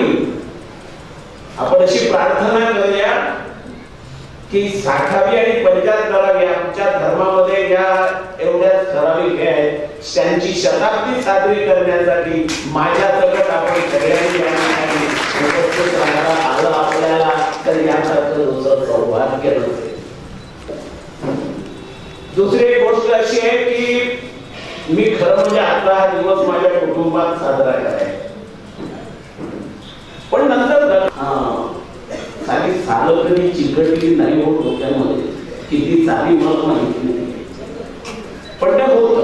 आणि आपण अशी प्रार्थना करूया की 60वी आणि 75वी आमच्या धर्मामध्ये ज्या एवढ्या ठराविक आहेत त्यांची शताब्दी साजरी करण्यासाठी माझ्या सकट आपण सगळ्यांनी उपस्थित राहायला आलं आपल्याला तर यासारखं दुसरं सौभाग्य नसेल. दुसरी एक गोष्ट अशी आहे की मी खरं म्हणजे आता हा दिवस माझ्या कुटुंबात साजरा करायचा, पण नंतर सारी साल कधी चिकटली नाही होत डोक्यामध्ये, किती सारी मला माहिती नाही, पण ते होत.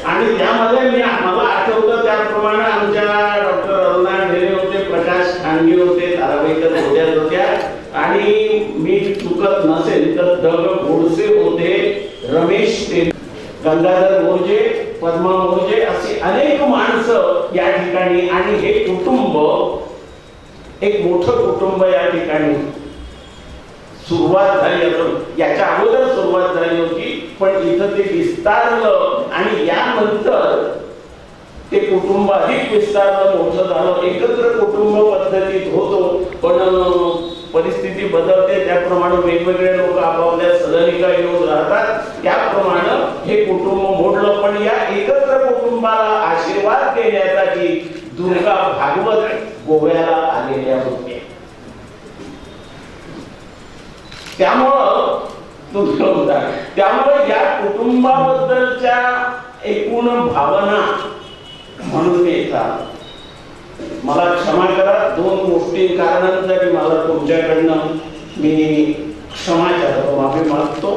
आणि त्यामध्ये मला आठवतं त्याप्रमाणे आमच्या डॉक्टर अरुणा ढेरे होते, प्रकाश खांडगे होते, ताराबाईकर होत्या आणि मी चुकत नसेल तर दग गोडसे होते, रमेश गंगाधर मोर्जे, पद्मा मोर्जे अशी अनेक माणसं या ठिकाणी. आणि हे कुटुंब एक मोठं कुटुंब या ठिकाणी सुरुवात झाली. याच्या अगोदर सुरुवात झाली होती, पण इथं ते विस्तारलं आणि यानंतर ते कुटुंब अधिक विस्तारलं, मोठं झालं. एकत्र कुटुंब पद्धतीत होतो, पण परिस्थिती बदलते त्याप्रमाणे वेगवेगळे लोक आपापल्या सदनिका येऊन राहतात. त्याप्रमाणे हे कुटुंब मोडलं, पण या एकत्र कुटुंबाला आशीर्वाद देण्यासाठी दुर्गा भागवत गोव्याला आलेल्या होत्या. त्यामुळे या कुटुंबाबद्दलच्या एकूण भावना म्हणून येतात. मला क्षमा करा, 2 गोष्टी कारणांसाठी मला तुमच्याकडनं मी क्षमा माफी मागतो.